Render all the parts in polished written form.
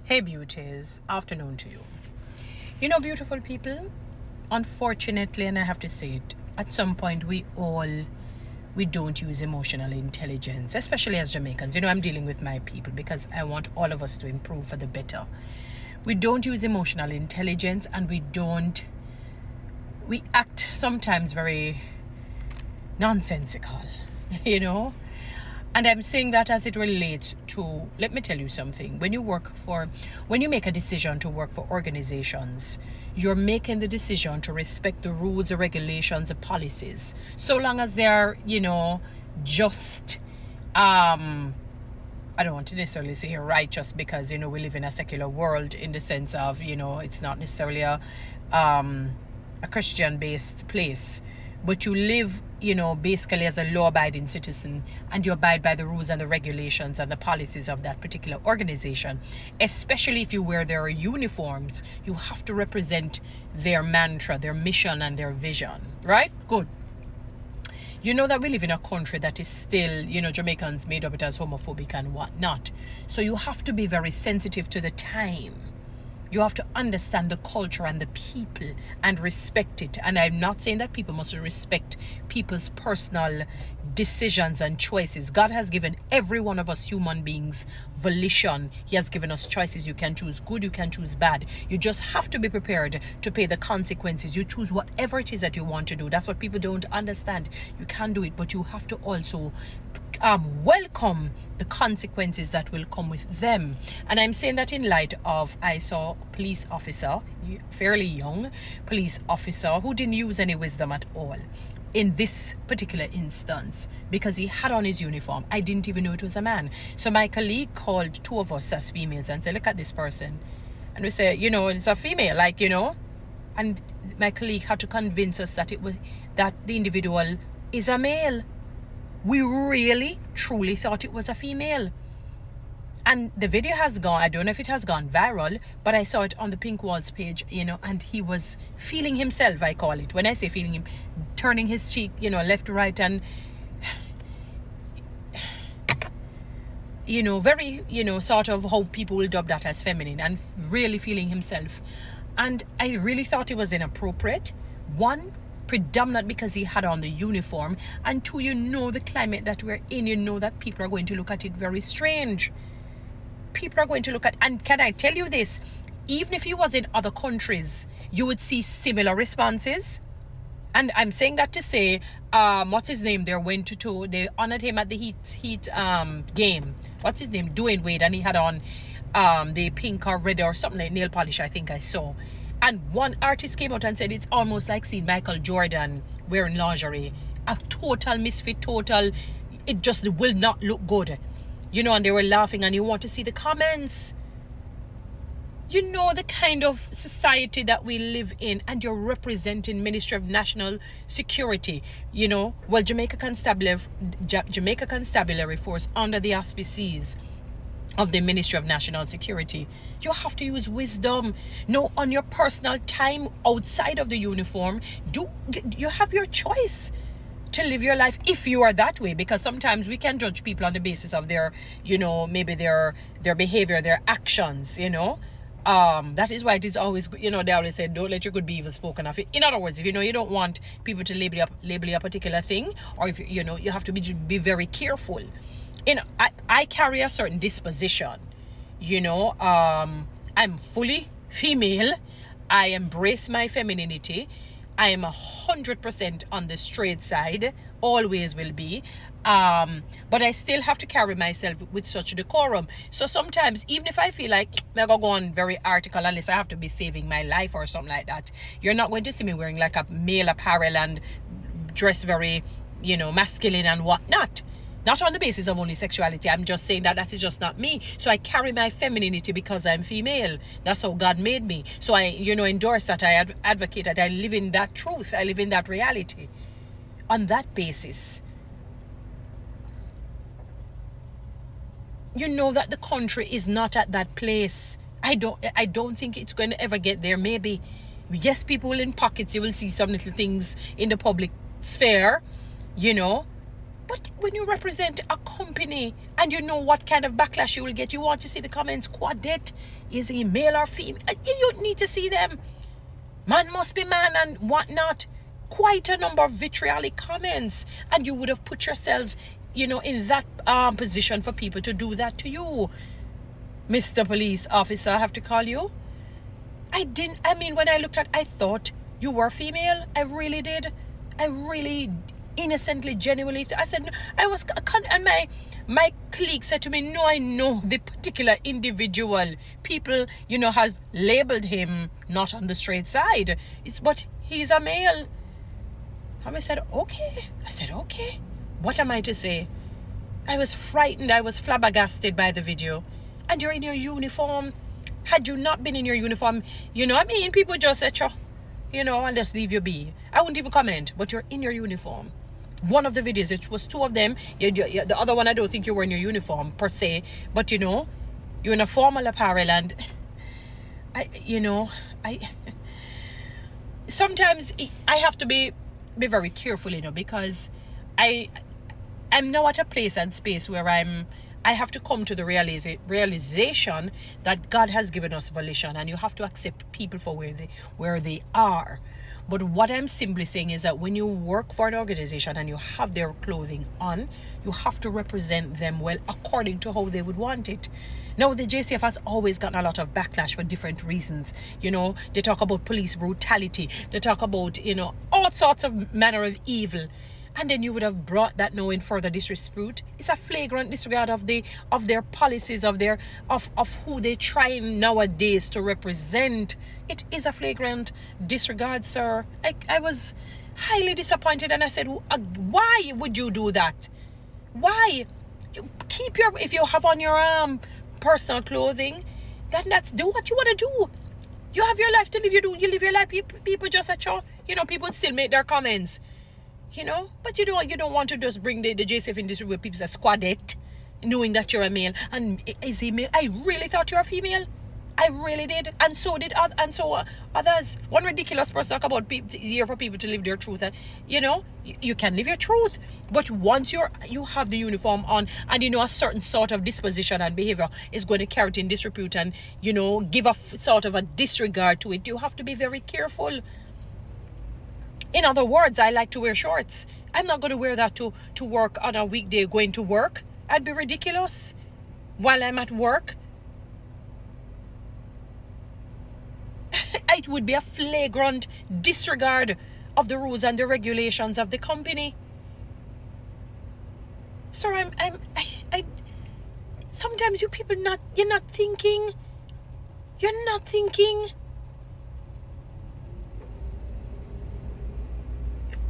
Hey beauties, afternoon to you. Beautiful people, unfortunately, and I have to say it, at some point we don't use emotional intelligence, especially as Jamaicans. I'm dealing with my people because I want all of us to improve for the better. We don't use emotional intelligence, and we act sometimes very nonsensical, you know. And I'm saying that as it relates to, let me tell you something. When you make a decision to work for organizations, you're making the decision to respect the rules, the regulations, the policies. So long as they're, just, I don't want to necessarily say righteous because, we live in a secular world in the sense of, it's not necessarily a Christian-based place. But you live, basically as a law-abiding citizen, and you abide by the rules and the regulations and the policies of that particular organization. Especially if you wear their uniforms, you have to represent their mantra, their mission, and their vision. Right? Good. You know that we live in a country that is still, Jamaicans made up it as homophobic and whatnot. So you have to be very sensitive to the time. You have to understand the culture and the people and respect it. And I'm not saying that people must respect people's personal decisions and choices. God has given every one of us human beings volition. He has given us choices. You can choose good, you can choose bad. You just have to be prepared to pay the consequences. You choose whatever it is that you want to do. That's what people don't understand. You can do it, but you have to also welcome the consequences that will come with them. And I'm saying that in light of, I saw a police officer, fairly young police officer, who didn't use any wisdom at all in this particular instance because he had on his uniform. I didn't even know it was a man. So my colleague called two of us as females and said, look at this person. And we say, it's a female, and my colleague had to convince us that that the individual is a male. We really, truly thought it was a female. And the video has gone, I don't know if it has gone viral, but I saw it on the Pink Walls page, and he was feeling himself, I call it. When I say feeling him, turning his cheek, left to right and, very, sort of how people will dub that as feminine and really feeling himself. And I really thought it was inappropriate. One, predominant because he had on the uniform, and two, the climate that we're in, that people are going to look at it very strange. People are going to look at, and can I tell you this, even if he was in other countries, you would see similar responses. And I'm saying that to say, what's his name? They honored him at the Heat game. What's his name? Dwayne Wade, and he had on the pink or red or something like nail polish, I think I saw. And one artist came out and said it's almost like seeing Michael Jordan wearing lingerie. A total misfit, it just will not look good. And they were laughing, and you want to see the comments. The kind of society that we live in, and you're representing Ministry of National Security. Well, Jamaica Constabulary Force under the auspices of the Ministry of National Security. You have to use wisdom. No, on your personal time outside of the uniform, you have your choice to live your life if you are that way, because sometimes we can judge people on the basis of their, maybe their behavior, their actions, that is why it is always, they always say, don't let your good be evil spoken of. In other words, if you don't want people to label you a particular thing, or if you have to be very careful. I carry a certain disposition. I'm fully female. I embrace my femininity. I am 100% on the straight side, always will be. But I still have to carry myself with such decorum. So sometimes, even if I feel like I'm going to go on very article, unless I have to be saving my life or something like that, you're not going to see me wearing like a male apparel and dress very, masculine and whatnot. Not on the basis of only sexuality. I'm just saying that is just not me. So I carry my femininity because I'm female. That's how God made me. So I, endorse that. I advocate that. I live in that truth. I live in that reality. On that basis, that the country is not at that place. I don't think it's going to ever get there. Maybe, yes, people in pockets, you will see some little things in the public sphere, But when you represent a company and you know what kind of backlash you will get, you want to see the comments, Quadet, is he male or female? You need to see them. Man must be man and whatnot. Quite a number of vitriolic comments. And you would have put yourself, in that position for people to do that to you. Mr. Police Officer, I have to call you. When I looked at, I thought you were female. I really did. I really innocently, genuinely, I said, and my colleague said to me, no, I know the particular individual. People, has labeled him not on the straight side. But he's a male. And I said, okay. What am I to say? I was frightened. I was flabbergasted by the video. And you're in your uniform. Had you not been in your uniform, people just said, and just leave you be. I wouldn't even comment, but you're in your uniform. One of the videos, it was two of them. The other one, I don't think you were in your uniform per se, but you're in a formal apparel, and sometimes I have to be very careful, because I'm now at a place and space where I have to come to the realization that God has given us volition, and you have to accept people for where they are. But what I'm simply saying is that when you work for an organization and you have their clothing on, you have to represent them well according to how they would want it. Now, the JCF has always gotten a lot of backlash for different reasons. They talk about police brutality. They talk about, all sorts of manner of evil. And then you would have brought that now in further disrepute. It's a flagrant disregard of their policies, of who they try nowadays to represent. It is a flagrant disregard, sir. I was highly disappointed, and I said, why would you do that? Why? If you have on your personal clothing, then do what you want to do. You have your life to live. You live your life. People just people still make their comments. But you don't want to just bring the JCF industry where people say squadet, knowing that you're a male. And is he male? I really thought you were female. I really did. And so did others. One ridiculous person talk about here for people to live their truth. And, you can live your truth. But once you have the uniform on, and a certain sort of disposition and behavior is going to carry it in disrepute and, give a sort of a disregard to it, you have to be very careful. In other words, I like to wear shorts. I'm not going to wear that to work on a weekday going to work. I'd be ridiculous while I'm at work. It would be a flagrant disregard of the rules and the regulations of the company. Sir, sometimes you people you're not thinking. You're not thinking.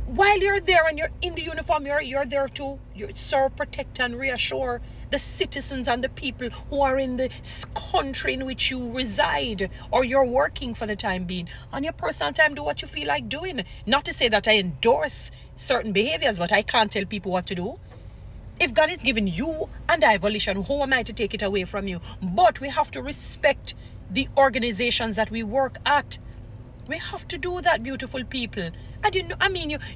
While you're there and you're in the uniform, you're there to serve, protect, and reassure the citizens and the people who are in the country in which you reside or you're working for the time being. On your personal time, do what you feel like doing. Not to say that I endorse certain behaviors, but I can't tell people what to do. If God is giving you and I volition, who am I to take it away from you? But we have to respect the organizations that we work at. We have to do that, beautiful people. And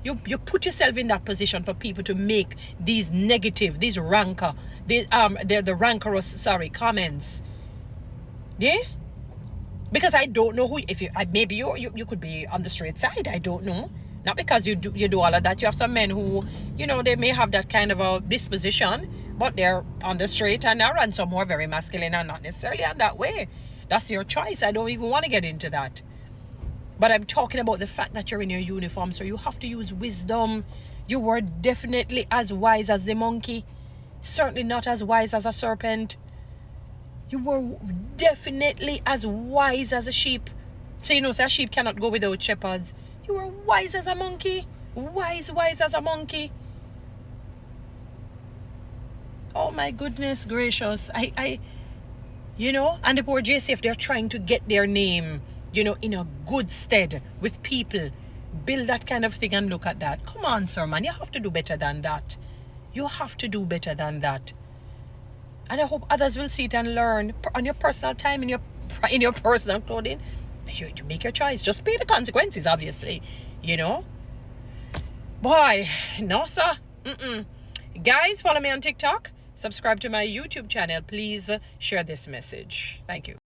you put yourself in that position for people to make these negative, these the rancorous, comments. Yeah? Because I don't know maybe you could be on the straight side. I don't know. Not because you do all of that. You have some men who, they may have that kind of a disposition, but they're on the straight and narrow, and some who are very masculine and not necessarily on that way. That's your choice. I don't even want to get into that. But I'm talking about the fact that you're in your uniform, so you have to use wisdom. You were definitely as wise as the monkey. Certainly not as wise as a serpent. You were definitely as wise as a sheep. So a sheep cannot go without shepherds. You were wise as a monkey. Wise as a monkey. Oh my goodness gracious. And the poor JCF, they're trying to get their name, in a good stead with people. Build that kind of thing and look at that. Come on, sir, man. You have to do better than that. You have to do better than that. And I hope others will see it and learn. On your personal time, in your personal clothing, you make your choice. Just pay the consequences, obviously. Boy, no, sir. Guys, follow me on TikTok. Subscribe to my YouTube channel. Please share this message. Thank you.